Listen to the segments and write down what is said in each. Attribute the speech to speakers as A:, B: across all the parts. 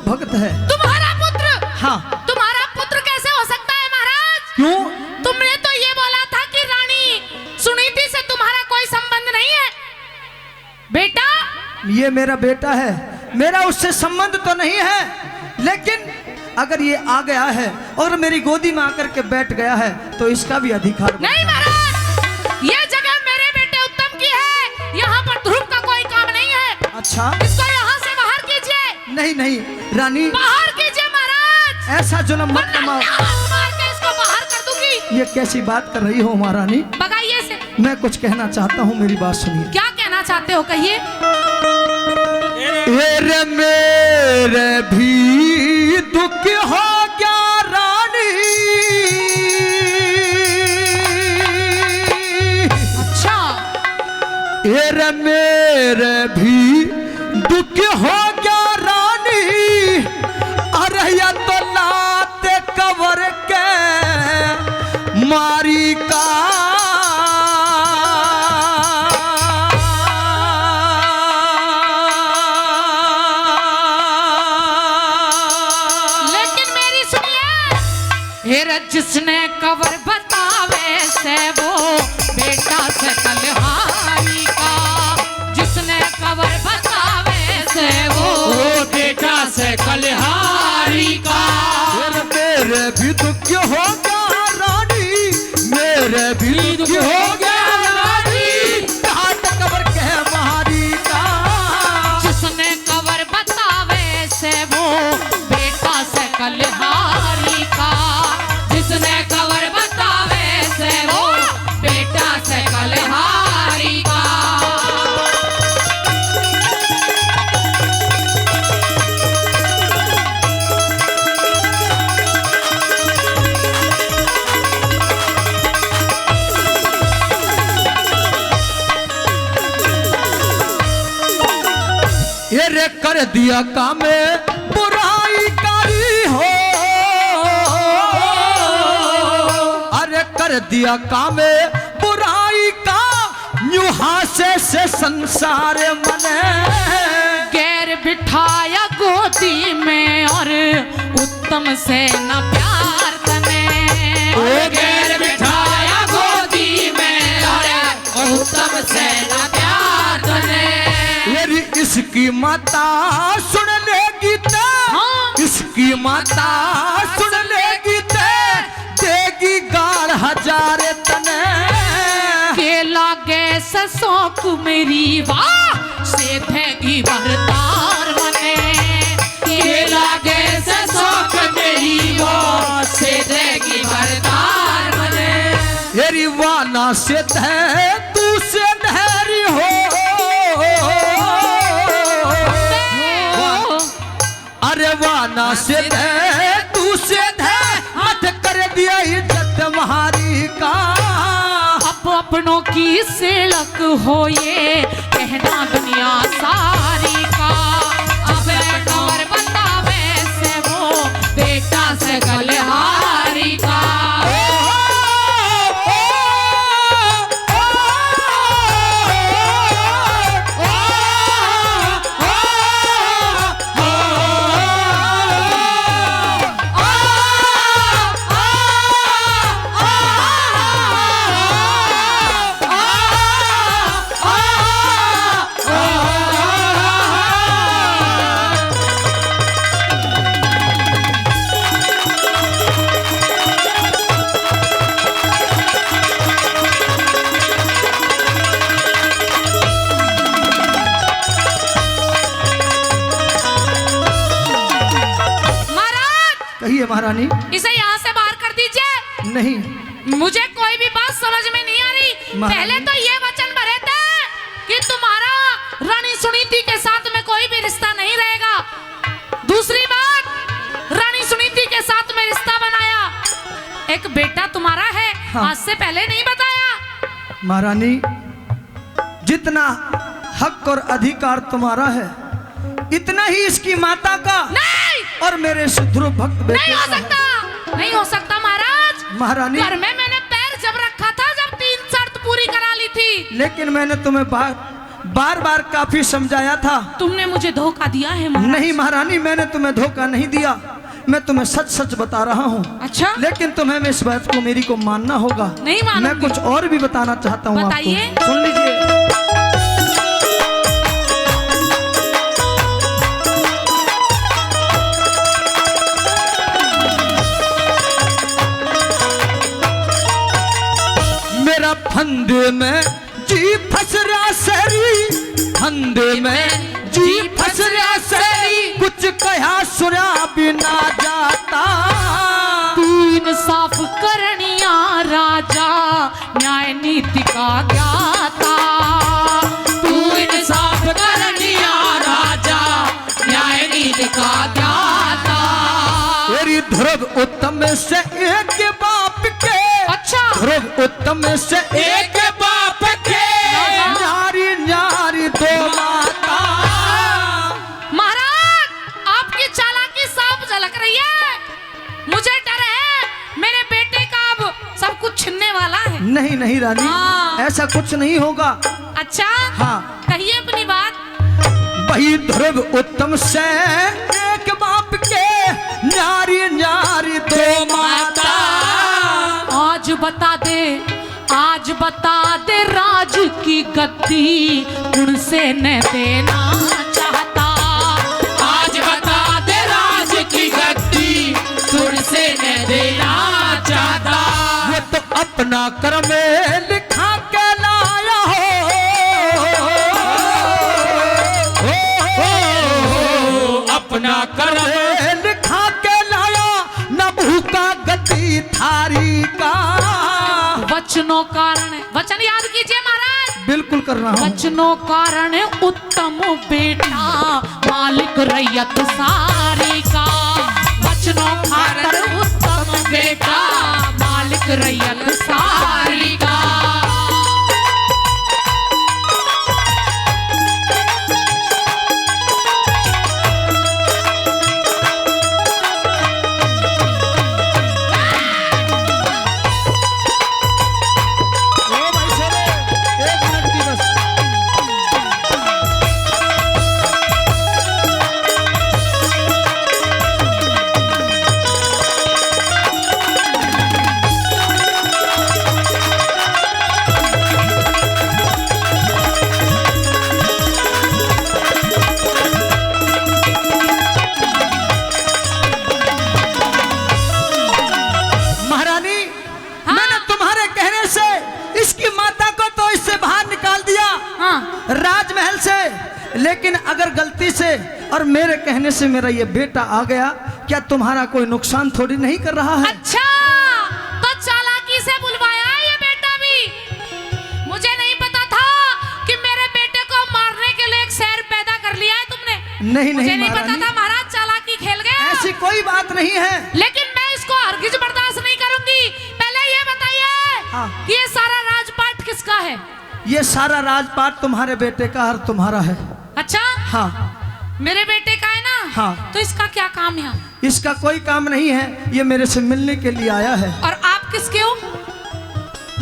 A: भक्त है।
B: तुम्हारा पुत्र?
A: हाँ।
B: तुम्हारा पुत्र कैसे हो सकता है महाराज?
A: क्यों?
B: तुमने तो ये बोला था कि रानी सुनीति से तुम्हारा कोई संबंध नहीं है। बेटा,
A: ये मेरा बेटा है, मेरा उससे संबंध तो नहीं है, लेकिन अगर ये आ गया है और मेरी गोदी में आकर के बैठ गया है तो इसका भी अधिकार
B: नहीं महाराज, ये जगह मेरे बेटे उत्तम की है, यहाँ पर ध्रुव का कोई काम नहीं है।
A: अच्छा,
B: इसको यहाँ से बाहर कीजिए।
A: नहीं नहीं रानी,
B: बाहर कीजिए महाराज।
A: ऐसा जुल्म मत
B: मार के इसको बाहर कर दूंगी।
A: ये कैसी बात कर रही हो महारानी?
B: भगाइए इसे।
A: मैं कुछ कहना चाहता हूँ, मेरी बात सुनिए।
B: क्या कहना चाहते हो, कहिए।
A: रे मेरे भी दुख हो गया रानी।
B: अच्छा।
A: रे मेरे भी दुख हो गया रानी। अरे या तो लाते कवर के मारी का।
B: जिसने कवर बतावे से वो बेटा से कलहारी का। जिसने कवर बतावे से वो बेटा से कलहारी का।
A: मेरे भी दुख हो गया रानी, मेरे भी दुख हो गया रानी। कवर के मारी का।
B: जिसने कवर बतावे से वो बेटा से कलहारी का। जिसने कवर बतावे से वो बेटा से कलहारी का।
A: ये रे कर दिया काम बुराई करी हो। कर दिया काम बुराई का। यूं हासे से संसार मने।
B: गैर बिठाया गोदी में और उत्तम से न प्यार तने। गैर बिठाया गोदी में और उत्तम से न प्यार तने।
A: मेरी इसकी माता सुन लेगी ते। हाँ। इसकी माता सुन लेगी ते। देगी गाल हजार तने।
B: के लागे ससोक मेरी वाह से देगी बरतार मने। के लागे ससोक मेरी वाह से देगी बरतार मने।
A: मेरी वाना से है तू से नहरी हो। अरे वाना से है तू से मत कर दिया इज्जत तुम्हारी का।
B: अपनों की सिलक हो ये कहना दुनिया सारी का। अब कवर बतावे से वो बेटा से कलहारी का।
A: महारानी,
B: इसे यहाँ से बाहर कर दीजिए।
A: नहीं,
B: मुझे कोई भी बात समझ में नहीं आ रही। पहले तो ये वचन भरे थे कि तुम्हारा रानी सुनीति के साथ में कोई भी रिश्ता नहीं रहेगा। दूसरी बात, रानी सुनीति के साथ में रिश्ता बनाया, एक बेटा तुम्हारा है। हाँ। आज से पहले नहीं बताया।
A: महारानी, जितना हक और अधिकार तुम्हारा है इतना ही इसकी माता का
B: नहीं,
A: और मेरे ध्रुव भक्त बेटे
B: नहीं हो सकता, नहीं हो सकता महाराज।
A: महारानी,
B: घर में मैंने पैर जब रखा था, जब 3 शर्त पूरी करा ली थी।
A: लेकिन मैंने तुम्हें बात बार बार काफी समझाया था।
B: तुमने मुझे धोखा दिया है महाराज।
A: नहीं महारानी, मैंने तुम्हें धोखा नहीं दिया, मैं तुम्हें सच सच बता रहा हूँ।
B: अच्छा, लेकिन
A: तुम्हें मैं इस बात को मेरी को मानना होगा।
B: नहीं मानूंगी।
A: मैं कुछ और भी बताना चाहता हूँ
B: बताइए।
A: आपको, सुन लीजिए। मेरा फंदे में जी फंस रहा सरी, फंदे में जी फंस रहा सरी, कुछ कहा सुना बिना जाता।
B: तू इंसाफ करनिया राजा, न्याय नीति का ज्ञाता। तू इंसाफ करनिया राजा, न्याय नीति का ज्ञाता।
A: तेरी ध्रुव उत्तम से एक बाप के,
B: अच्छा,
A: ध्रुव उत्तम से एक बाप के, न्यारी न्यारी दो माता।
B: महाराज, आपकी चालाकी साफ झलक रही है। मुझे डर है मेरे बेटे का अब सब कुछ छिनने वाला है।
A: नहीं नहीं रानी, ऐसा कुछ नहीं होगा।
B: अच्छा,
A: हाँ,
B: कहिए अपनी बात।
A: वही ध्रुव उत्तम से एक बाप के, न्यारी न्यारी दो माता।
B: आज बता दे, आज बता दे, राज की गद्दी उनसे न देना चाहता। आज बता दे, राज की गद्दी तुझसे न देना चाहता।
A: वो तो अपना कर्म लिखा के लाया हो,
B: अपना कर्म
A: लिखा के लाया, न भूखा गति थारी का।
B: वचनों कारण, वचन याद कीजिए महाराज।
A: बिल्कुल कर रहा हूँ।
B: वचनों कारण उत्तम बेटा, मालिक रैयत सारी का। वचनों कारण उत्तम बेटा, मालिक रैयत सारी का।
A: राजमहल से, लेकिन अगर गलती से और मेरे कहने से मेरा ये बेटा आ गया, क्या तुम्हारा कोई नुकसान थोड़ी नहीं कर रहा है?
B: अच्छा, तो चालाकी से बुलवाया है ये बेटा भी। मुझे नहीं पता था कि मेरे बेटे को मारने के लिए एक शहर पैदा कर लिया है तुमने।
A: नहीं
B: मुझे नहीं
A: महारानी,
B: पता था महाराज, चालाकी खेल गए।
A: ऐसी कोई बात नहीं है।
B: लेकिन मैं इसको हरगिज बर्दाश्त नहीं करूंगी। पहले ये बताइए कि ये सारा राजपाट किसका है?
A: ये सारा राजपाट तुम्हारे बेटे का और तुम्हारा है।
B: अच्छा,
A: हाँ,
B: मेरे बेटे का है ना।
A: हाँ।
B: तो इसका क्या काम है?
A: इसका कोई काम नहीं है, ये मेरे से मिलने के लिए आया है।
B: और आप किसके हो?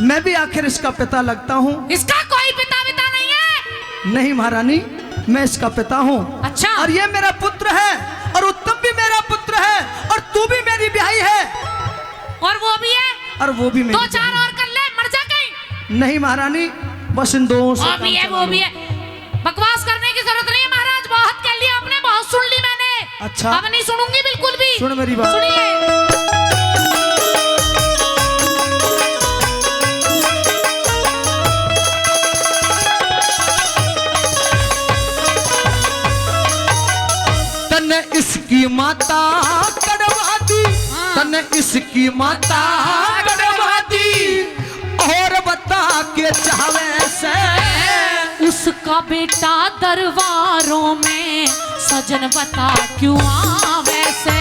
A: मैं भी आखिर इसका पिता लगता हूँ।
B: इसका कोई पिता विता नहीं है।
A: नहीं महारानी, मैं इसका पिता हूँ।
B: अच्छा,
A: और ये मेरा पुत्र है, और उत्तम भी मेरा पुत्र है, और तू भी मेरी ब्याही है।
B: और वो भी है?
A: और वो भी मेरी।
B: दो चार और कर ले, मर जा कहीं।
A: नहीं महारानी, बस इन दो से
B: वो भी है, वो भी है। बकवास करने की जरूरत नहीं है महाराज, बहुत कह लिया आपने, बहुत सुन ली मैंने।
A: अच्छा,
B: अब नहीं सुनूंगी बिल्कुल भी।
A: सुन मेरी बात।
B: सुनिए।
A: तने इसकी माता कड़वा दी, तने इसकी माता कड़वा दी, और बता के चाहे से
B: उसका बेटा दरबारों में सजन बता क्यों आवे से।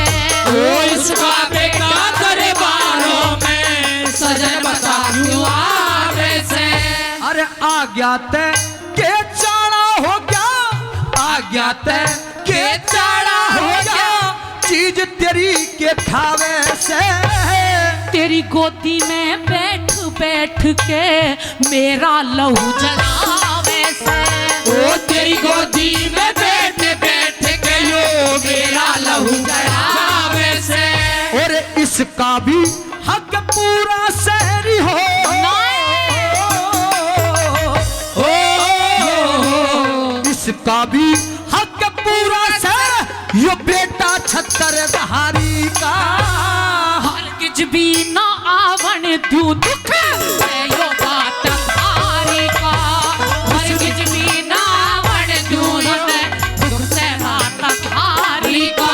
C: उसका बेटा दरबारों में सजन बता क्यों आवे से।
A: अरे आ गया ते के चाड़ा हो गया, आ गया ते के चाड़ा हो गया, चीज तेरी के ठावे से।
B: तेरी गोदी में बैठ बैठ के मेरा लहू जलावे से।
C: ओ तेरी गोदी में बैठ बैठ के यो मेरा लहू जड़ावे से।
A: और इसका भी हक पूरा शहरी हो। इसका भी हक पूरा शहर यो बेटा छत्तर धारी का।
B: हरगिज भी न आवन दू दुख है यो बात हारी का। हरगिज भी न आवन दू दुख से बात हारी का।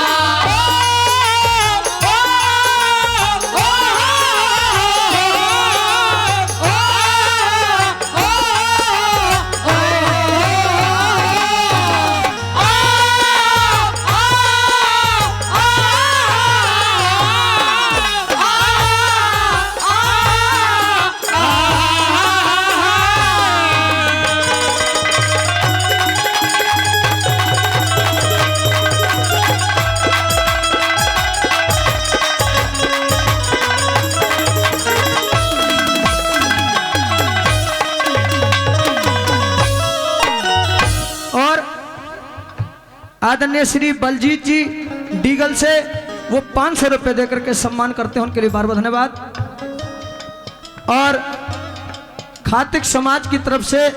A: आदरणीय श्री बलजीत जी डीगल से वो 500 रुपए देकर के सम्मान करते हैं, उनके लिए बार बार धन्यवाद। और खातिक समाज की तरफ से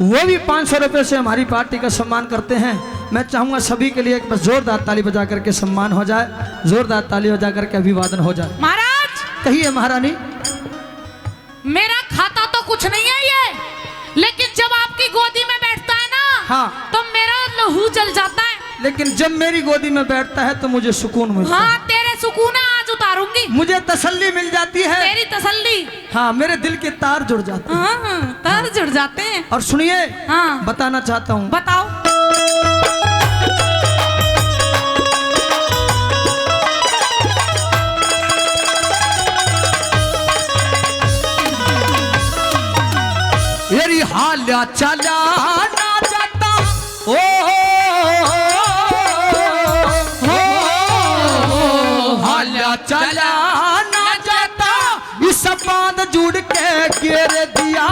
A: वो भी 500 रुपए से हमारी पार्टी का सम्मान करते हैं। मैं चाहूंगा सभी के लिए एक बस जोरदार ताली बजा करके सम्मान हो जाए, जोरदार ताली बजा करके अभिवादन हो जाए।
B: महाराज
A: कहिए महारानी।
B: मेरा खाता तो कुछ नहीं है ये, लेकिन जब आपकी गोदी में बैठता है ना,
A: हाँ,
B: तो मेरा लहू जल जाता है।
A: लेकिन जब मेरी गोदी में बैठता है तो मुझे सुकून मिलता है।
B: हाँ, तेरे सुकून आज उतारूंगी।
A: मुझे तसल्ली मिल जाती है।
B: तेरी तसल्ली।
A: हाँ, मेरे दिल के तार जुड़ जाते हैं।
B: हाँ, तार जुड़ जाते हैं।
A: और सुनिए,
B: हाँ,
A: बताना चाहता हूँ।
B: बताओ।
A: मेरी हाल्या चला ना जाता ओ हाल्या चला ना जाता, इस बांध जुड़ के गिर दिया।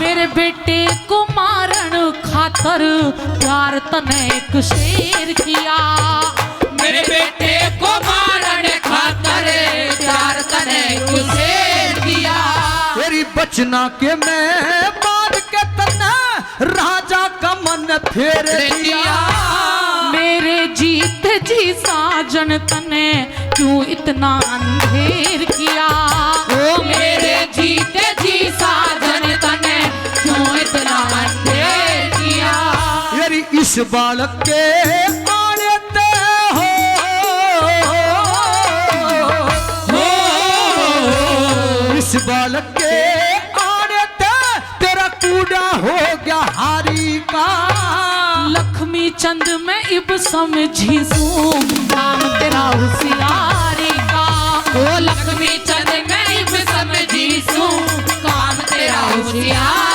B: मेरे बेटे को मारन खातर प्यार तने एक शेर किया।
C: मेरे बेटे को मारने खातर प्यार तने एक शेर किया।
A: तेरी बचना के मैं बांध के तना राजा का मन फेर दिया।
B: मेरे जीत जी साजन तने क्यों इतना अंधेर किया।
C: ओ मेरे जीते जी साजन तने क्यों इतना अंधेर किया।
A: तेरी इस बालक के आने ते हो इस बालक के आने ते तेरा कूड़ा हो गया हारी का।
B: लक्ष्मी चंद में इब समझी सू नाम तेरा होशियारी का।
C: ओ लक्ष्मी चंद में इब समझी सू काम तेरा होशियार।